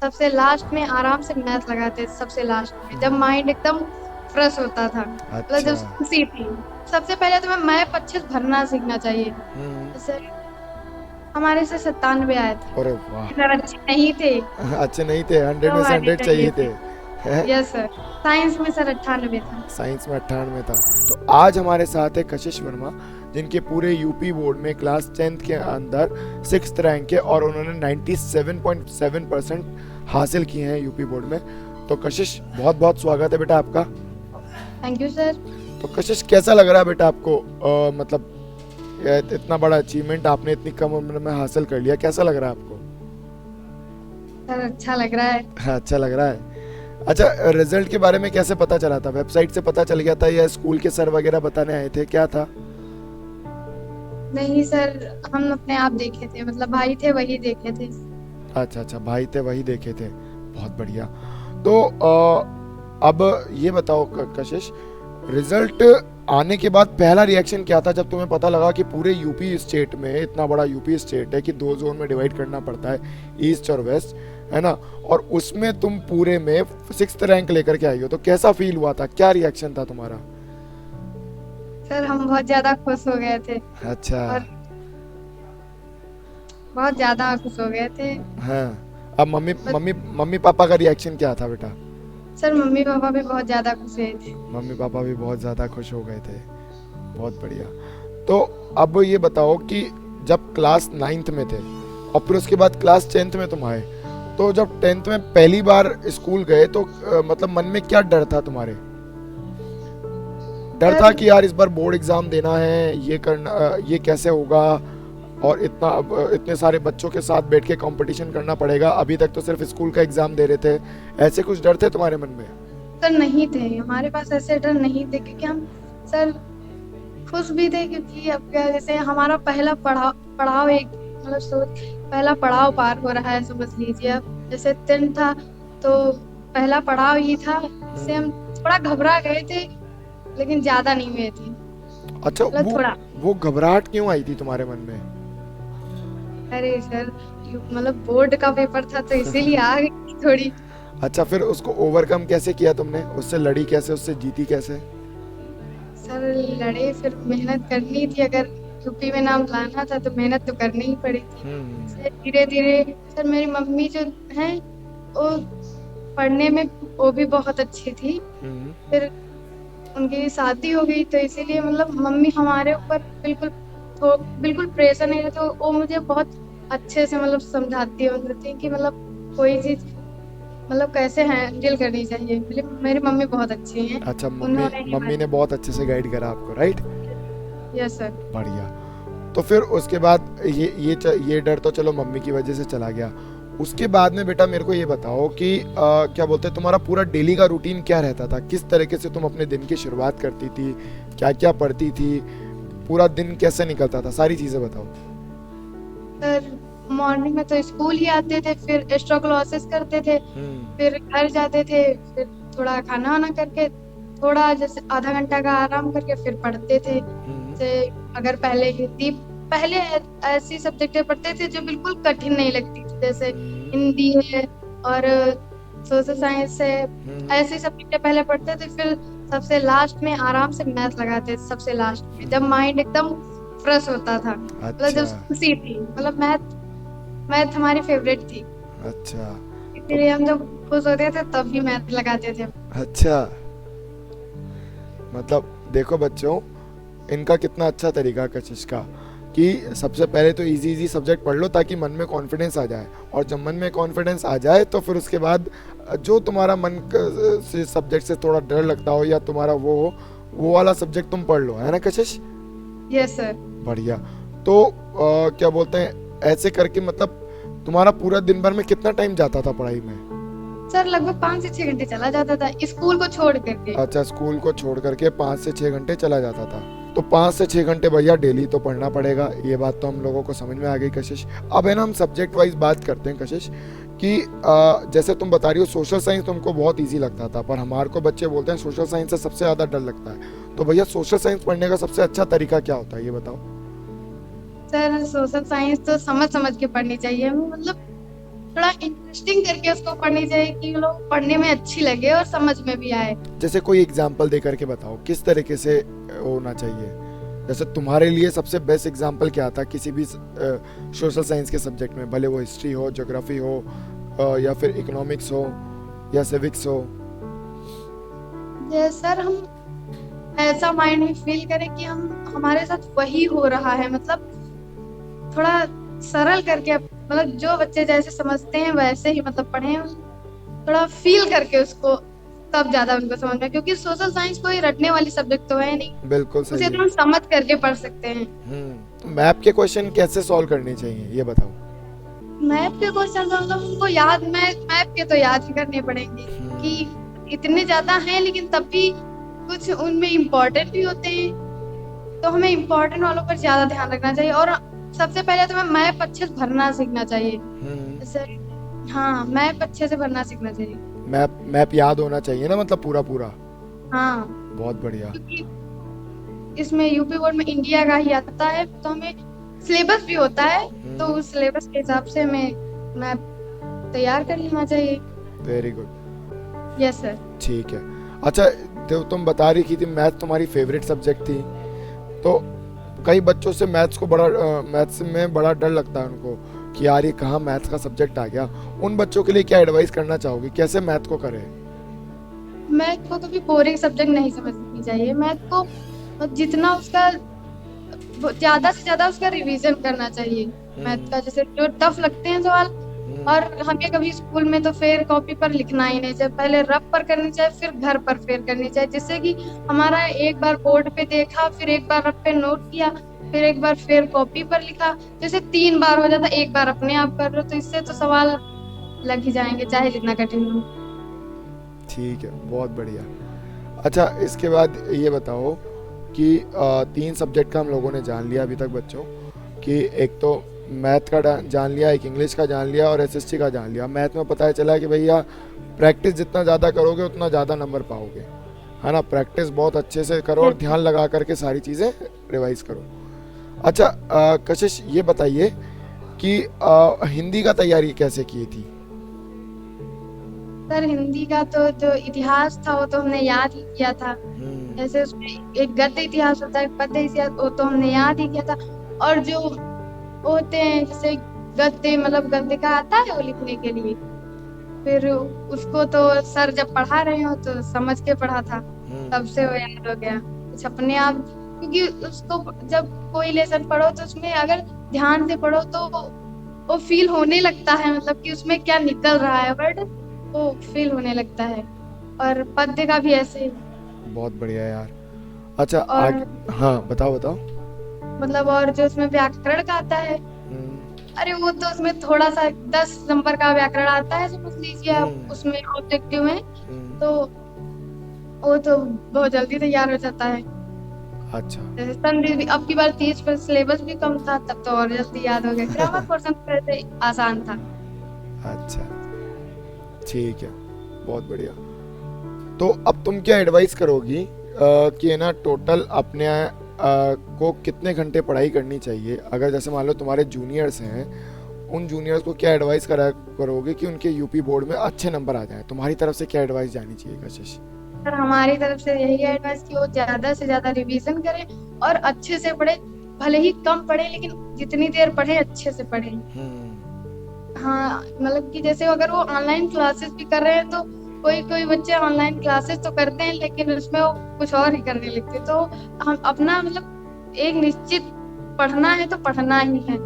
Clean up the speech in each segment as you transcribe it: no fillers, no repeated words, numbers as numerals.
सबसे लास्ट में आराम से मैथ लगाते थे, सबसे लास्ट में जब माइंड एकदम फ्रेश होता था, मतलब अच्छा। जब खुशी थी। सबसे पहले तो मैं मैप अच्छे से भरना सीखना चाहिए। हम्म। जैसे हमारे से 97 आए थे, अरे वाह। इधर अच्छे नहीं थे अच्छे नहीं थे, 100 तो में से हमारे 100 चाहिए चाहिए थे। थे। हैं? Yes sir. साइंस में सर 98 था। साइंस में 98 था। तो आज हमारे साथ है कशिश वर्मा, जिनके पूरे यूपी बोर्ड में क्लास 10th के अंदर 6th रैंक है और उन्होंने 97.7% हासिल किए हैं यूपी बोर्ड में। तो कशिश, बहुत बहुत स्वागत है बेटा आपका। Thank you sir. तो कशिश, कैसा लग रहा है बेटा आपको, मतलब इतना बड़ा अचीवमेंट आपने इतनी कम उम्र में हासिल कर लिया, कैसा लग रहा है आपको? सर अच्छा लग रहा है। अच्छा लग रहा है। अच्छा, रिजल्ट के बारे में कैसे पता चला था? वेबसाइट से पता चल गया था या स्कूल के सर वगैरह बताने आए थे, क्या था? नहीं सर, हम अपने आप देखे थे, मतलब भाई थे वही देखे थे। अच्छा अच्छा, भाई थे वही देखे थे। बहुत बढ़िया। तो अब ये बताओ कशिश, रिजल्ट आने के बाद पहला रिएक्शन क्या था जब तुम्हें पता लगा कि पूरे यूपी स्टेट में, इतना बड़ा यूपी स्टेट है कि दो जोन में डिवाइड करना पड़ता है, ईस्ट और वेस्ट, है ना, और उसमें तुम पूरे में 6th रैंक लेकर के आई हो, तो कैसा फील हुआ था, क्या रिएक्शन था तुम्हारा? सर हम बहुत ज्यादा खुश हो गए थे, अच्छा। और बहुत ज्यादा खुश हो गए थे। हाँ, अब मम्मी बस मम्मी मम्मी पापा का रिएक्शन क्या था बेटा? सर मम्मी पापा भी बहुत ज्यादा खुश हुए थे। मम्मी पापा भी बहुत ज़्यादा खुश हो गए थे। बहुत बढ़िया। तो अब ये बताओ कि जब क्लास 9th में थे और फिर उसके बाद क्लास 10th में तुम आए, तो जब 10th में पहली बार स्कूल गए तो मतलब मन में क्या डर था तुम्हारे? डर था सर कि यार इस बार बोर्ड एग्जाम देना है, ये करना, ये कैसे होगा, और इतने सारे बच्चों के साथ बैठ के कंपटीशन करना पड़ेगा, अभी तक तो सिर्फ स्कूल का एग्जाम दे रहे थे, ऐसे कुछ डर थे तुम्हारे मन में? सर नहीं थे, हमारे पास ऐसे डर नहीं थे, क्योंकि हम सर खुश भी थे, क्योंकि अब क्या, जैसे हमारा पहला पड़ाव पड़ाव एक, मतलब सोच, पहला पड़ाव पार हो रहा है समझ लीजिए। अब जैसे 10 था तो पहला पड़ाव ये था, इससे हम थोड़ा घबरा गए थे, लेकिन ज्यादा नहीं हुए थे, अच्छा, मतलब थोड़ा। वो घबराहट क्यों आई थी तुम्हारे मन में? अरे सर, मतलब बोर्ड का पेपर था तो इसीलिए आ गई थी थोड़ी। अच्छा, फिर उसको ओवरकम कैसे किया तुमने, उससे लड़ी कैसे, उससे जीती कैसे? सर लड़े, फिर मेहनत करनी थी, अगर यूपी में नाम लाना था तो मेहनत तो करनी ही पड़ी थी। हम्म। फिर धीरे धीरे, सर मेरी मम्मी जो है वो पढ़ने में वो भी बहुत अच्छी थी। हम्म। फिर उनकी शादी हो गई तो इसीलिए, मतलब मम्मी हमारे ऊपर बिल्कुल बिल्कुल प्रेशर नहीं रहता, तो वो मुझे बहुत अच्छे से मतलब समझाती है बताती है कि मतलब कोई चीज मतलब कैसे हैंडल करनी चाहिए। मेरी मम्मी बहुत अच्छी हैं, अच्छा, मम्मी उन्होंने ही मम्मी ने बहुत अच्छे से गाइड करा आपको, राइट? Yes sir. बढ़िया। तो फिर उसके बाद ये डर तो चलो मम्मी की वजह से चला गया। उसके बाद में बेटा मेरे को ये बताओ कि क्या बोलते हैं, तुम्हारा पूरा डेली का रूटीन क्या रहता था, किस तरीके से तुम अपने दिन की शुरुआत करती थी, क्या क्या पढ़ती थी, पूरा दिन कैसे निकलता था, सारी चीजें बताओ। सर मॉर्निंग में तो स्कूल ही आते थे, फिर एक्स्ट्रा क्लासेस करते थे, हम्म। फिर घर जाते थे, फिर थोड़ा खाना वाना करके, थोड़ा जैसे आधा घंटा का आराम करके फिर पढ़ते थे। हम्म। जैसे अगर पहले हिंदी, पहले ऐसी सब्जेक्टें पढ़ते थे जो बिल्कुल कठिन नहीं लगती थी, जैसे हिंदी है और सोशल साइंस है, ऐसी सब्जेक्टें पहले पढ़ते थे। फिर सबसे लास्ट में आराम से मैथ लगाते थे, सबसे लास्ट में जब माइंड एकदम फ्रेश होता था, मतलब अच्छा जब खुशी थी, मतलब मैथ, मैथ हमारी फेवरेट थी, अच्छा। तो इसीलिए हम जब खुश होते थे तब भी मैथ लगाते थे। अच्छा, मतलब देखो बच्चों, इनका कितना अच्छा तरीका है कशिश का, कि सबसे पहले तो इजी इजी सब्जेक्ट पढ़ लो ताकि मन में कॉन्फिडेंस आ जाए, और जब मन में कॉन्फिडेंस आ जाए तो फिर उसके बाद जो तुम्हारा से सब्जेक्ट से थोड़ा डर लगता हो या तुम्हारा वो हो, वो वाला सब्जेक्ट तुम पढ़ लो, है ना कशिश? Yes sir. बढ़िया। तो क्या बोलते हैं, ऐसे करके मतलब तुम्हारा पूरा दिन भर में कितना टाइम जाता था पढ़ाई में? सर लगभग 5 से 6 घंटे चला जाता था स्कूल को छोड़ करके। अच्छा, स्कूल को छोड़ करके 5 से 6 घंटे चला जाता था। तो 5 से 6 घंटे भैया डेली तो पढ़ना पड़ेगा, ये बात तो हम लोगों को समझ में आ गई कशिश। अब है ना, हम सब्जेक्ट वाइज बात करते हैं कशिश, कि जैसे तुम बता रही हो सोशल साइंस तुमको बहुत इजी लगता था, पर हमारे को बच्चे बोलते हैं सोशल साइंस से सबसे ज़्यादा डर लगता है, तो भैया सोशल साइंस पढ़ने का सबसे अच्छा तरीका क्या होता है, ये बताओ। सर सोशल साइंस तो समझ समझ के पढ़नी चाहिए हमें, मतलब थोड़ा इंटरेस्टिंग करके उसको पढ़नी चाहिए कि लोग पढ़ने में अच्छी लगे और समझ में भी आए। जैसे कोई एग्जाम्पल दे करके बताओ किस तरीके से होना चाहिए। जैसे तुम्हारे लिए सबसे बेस्ट एग्जाम्पल क्या था किसी भी सोशल साइंस के सब्जेक्ट में, भले वो हिस्ट्री हो, ज्योग्राफी हो, या फिर इकोनॉमिक्स हो या सिविक्स हो। जैसे सर हम ऐसा माइंड में फील करें कि हम हमारे साथ वही हो रहा है, मतलब थोड़ा सरल करके, मतलब जो बच्चे जैसे समझते हैं वैसे ही मतलब पढ़ें, थोड़ा फील करके उसको, तब ज्यादा उनको समझ में, क्योंकि सोशल साइंस कोई रटने वाली सब्जेक्ट तो है नहीं, बिल्कुल उसे सही तो है। हम समझ करके पढ़ सकते हैं। मैप के क्वेश्चन कैसे सॉल्व करने चाहिए ये बताओ। मैथ के क्वेश्चन तो मतलब उनको याद, मैथ के तो याद ही करने पड़ेंगे कि इतने ज्यादा हैं, लेकिन तब भी कुछ उनमें इम्पोर्टेंट भी होते हैं, तो हमें इम्पोर्टेंट वालों पर ज्यादा ध्यान रखना चाहिए। और सबसे पहले तो हमें मैप अच्छे से भरना सीखना चाहिए। जैसे हाँ, मैप अच्छे से भरना सीखना चाहिए। मैप मैप याद होना चाहिए ना, मतलब पूरा पूरा। हाँ, बहुत बढ़िया। क्योंकि इसमें यूपी बोर्ड में इंडिया का ही आता है, तो हमें सिलेबस भी होता है, तो उस सिलेबस के हिसाब से हमें मैप तैयार कर लेना चाहिए। Very good. Yes sir. ठीक है। अच्छा, तो तुम बता रही थी मैथ तुम्हारी फेवरेट सब्जेक्ट थी, तो कई बच्चों से मैथ्स में बड़ा डर लगता है उनको कि यार ये कहाँ मैथ्स का सब्जेक्ट आ गया। उन बच्चों के लिए क्या एडवाइस करना चाहोगी, कैसे मैथ को करें? मैथ को कभी बोरिंग सब्जेक्ट नहीं समझनी चाहिए। मैथ को जितना उसका ज्यादा से ज्यादा उसका रिवीजन करना चाहिए। मैथ का जैसे जो टफ लगते हैं सवाल, और हमें कभी स्कूल में तो फिर कॉपी पर लिखना ही नहीं चाहिए, पहले रफ पर करनी चाहिए, फिर घर पर फिर करनी चाहिए, जिससे कि हमारा एक बार बोर्ड पे देखा, फिर एक बार रफ पे नोट किया, फिर एक बार फिर कॉपी पर लिखा, जैसे 3 बार हो जाता, एक बार अपने आप कर लो, तो इससे तो सवाल लग ही जाएंगे चाहे जितना कठिन हो। ठीक है, बहुत बढ़िया। अच्छा, इसके बाद ये बताओ कि 3 सब्जेक्ट का हम लोगों ने जान लिया अभी तक बच्चों, कि एक तो मैथ का जान लिया, एक इंग्लिश का जान लिया और एसएसटी का जान लिया। मैथ में पता है चला कि भैया प्रैक्टिस जितना ज़्यादा करोगे उतना ज़्यादा नंबर पाओगे, है ना। प्रैक्टिस बहुत अच्छे से करो और ध्यान लगा करके सारी चीज़ें रिवाइज करो। अच्छा, कशिश ये बताइए कि हिंदी का तैयारी कैसे की थी? सर हिंदी का तो जो इतिहास था वो तो हमने याद ही किया था। जैसे उसमें एक गद्य इतिहास होता है, पद्य इतिहास, वो तो हमने याद ही किया था। और जो होते हैं जैसे गद्य, मतलब गद्य का आता है वो लिखने के लिए, फिर उसको तो सर जब पढ़ा रहे हो तो समझ के पढ़ा था, तब से वो याद हो गया कुछ अपने आप। क्योंकि उसको जब कोई लेसन पढ़ो तो उसमें अगर ध्यान से पढ़ो तो वो फील होने लगता है, मतलब कि उसमें क्या निकल रहा है वर्ड, वो फील होने लगता है। और पद्य का भी ऐसे ही। बहुत बढ़िया यार। अच्छा, और हाँ बताओ बताओ। मतलब और जो उसमें व्याकरण का आता है, अरे वो तो उसमें थोड़ा सा 10 नंबर का व्याकरण आता है, समझ लीजिए आप, उसमें ऑब्जेक्टिव में, तो वो तो बहुत जल्दी तैयार हो जाता है। अच्छा। जैसे संधि भी अब की बार 30 पर सिलेबस भी कम था, तब तो और जल्दी याद हो गया। ग्रामर पोर्शन वैसे आसान था। अच्छा, ठीक है, बहुत बढ़िया। तो अब तुम क्या एडवाइस करोगी कि है ना टोटल अपने को कितने घंटे पढ़ाई करनी चाहिए? अगर जैसे मान लो तुम्हारे जूनियर्स हैं, उन जूनियर्स को क्या एडवाइस करोगे कि उनके यूपी बोर्ड में अच्छे नंबर आ जाए? तुम्हारी तरफ से क्या एडवाइस जानी चाहिए कशिश? सर हमारी तरफ से यही एडवाइस कि वो ज्यादा से ज्यादा रिवीजन करें और अच्छे से पढ़े, भले ही कम पढ़े लेकिन जितनी देर पढ़े अच्छे से पढ़े। हाँ, मतलब कि जैसे अगर वो ऑनलाइन क्लासेस भी कर रहे हैं तो कोई कोई बच्चे ऑनलाइन क्लासेस तो करते हैं लेकिन उसमें वो कुछ और ही करने लगते, तो हम अपना मतलब एक निश्चित पढ़ना है तो पढ़ना ही है,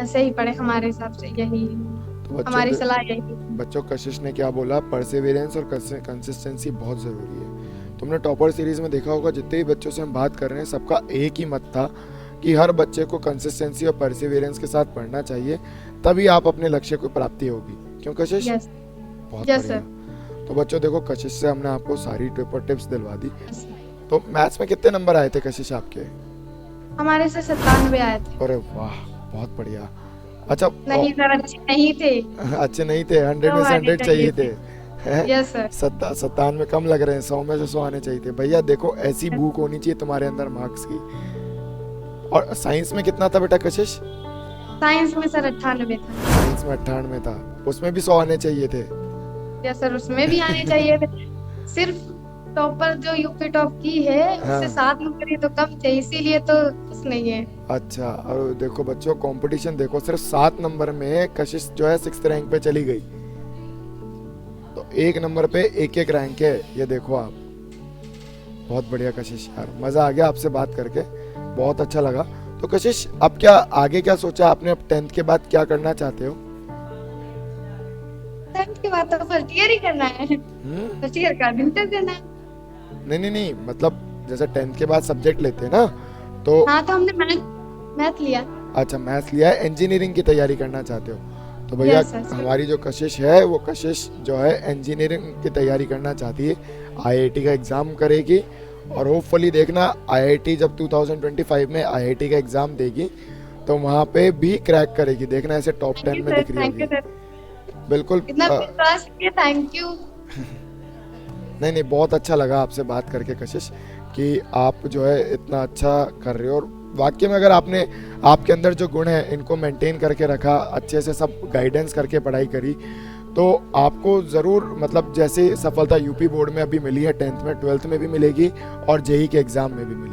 ऐसे ही पढ़े, हमारे हिसाब से यही तो हमारी सलाह यही। बच्चों, कशिश ने क्या बोला, परसेवेरेंस और कंसिस्टेंसी बहुत ज़रूरी है। तुमने टॉपर सीरीज में देखा होगा, जितने भी बच्चों से हम बात कर रहे हैं सबका एक ही मत था कि हर बच्चे को कंसिस्टेंसी और परसेवेरेंस के साथ पढ़ना चाहिए, तभी आप अपने लक्ष्य को प्राप्ति होगी। क्यों कशिश? यस। बहुत यस बढ़िया। सर। तो बच्चों देखो, कशिश से हमने आपको सारी टिप्स दिलवा दी। तो मैथ्स में कितने नंबर आए थे कशिश आपके? हमारे से 97 आए थे। अरे वाह, बहुत बढ़िया। अच्छा, नहीं सर, अच्छे नहीं थे। अच्छे नहीं थे, 100 में से 100 चाहिए थे। Yes sir. 97 कम लग रहे हैं, 100 में से 100 आने चाहिए थे। भैया देखो, ऐसी भूख होनी चाहिए तुम्हारे अंदर मार्क्स की। और साइंस में कितना था बेटा कशिश? साइंस में सर 98 था। साइंस में 98 था। उसमें भी 100 आने चाहिए थे। या सर उसमें भी आने चाहिए थे। सिर्फ टॉपर जो यूपी टॉप की है उससे हाँ। 7 नंबर ही तो कम थे, इसीलिए तो कुछ नहीं है। अच्छा, और देखो बच्चों, कंपटीशन देखो, सिर्फ 7 नंबर में कशिश जो है 6th रैंक पे चली गई। तो 1 नंबर पे एक एक रैंक है, ये देखो आप। बहुत बढ़िया कशिश, यार मजा आ गया आपसे बात करके, बहुत अच्छा लगा। तो कशिश, अब क्या आगे क्या सोचा आपने, अब 10th के बाद क्या करना चाहते हो? 10th के बाद तो फर्स्ट ईयर ही करना है। हम्म। फर्स्ट ईयर का इंटर करना है। नहीं नहीं नहीं, मतलब जैसे 10th के बाद सब्जेक्ट लेते हैं ना, तो हाँ तो हमने मैथ मैथ लिया। अच्छा मैथ्स लिया है, इंजीनियरिंग की तैयारी करना चाहते हो? तो भैया यस सर। हमारी जो कशिश है, वो कशिश जो है इंजीनियरिंग की तैयारी करना चाहती है, आईआईटी का एग्ज़ाम करेगी, और होपफुली देखना आईआईटी जब 2025 में आईआईटी का एग्ज़ाम देगी तो वहाँ पे भी क्रैक करेगी, देखना ऐसे टॉप थैंक 10 यू में सर, दिख रही थैंक होगी। You sir. बिल्कुल इतना विश्वास किया, थैंक यू। नहीं नहीं, बहुत अच्छा लगा आपसे बात करके कशिश, कि आप जो है इतना अच्छा कर रहे हो, और वाकई में अगर आपने आपके अंदर जो गुण है इनको मेंटेन करके रखा, अच्छे से सब गाइडेंस करके पढ़ाई करी, तो आपको ज़रूर, मतलब जैसे सफलता यूपी बोर्ड में अभी मिली है, 10th में, 12th में भी मिलेगी, और जेई के एग्ज़ाम में भी मिलेगी।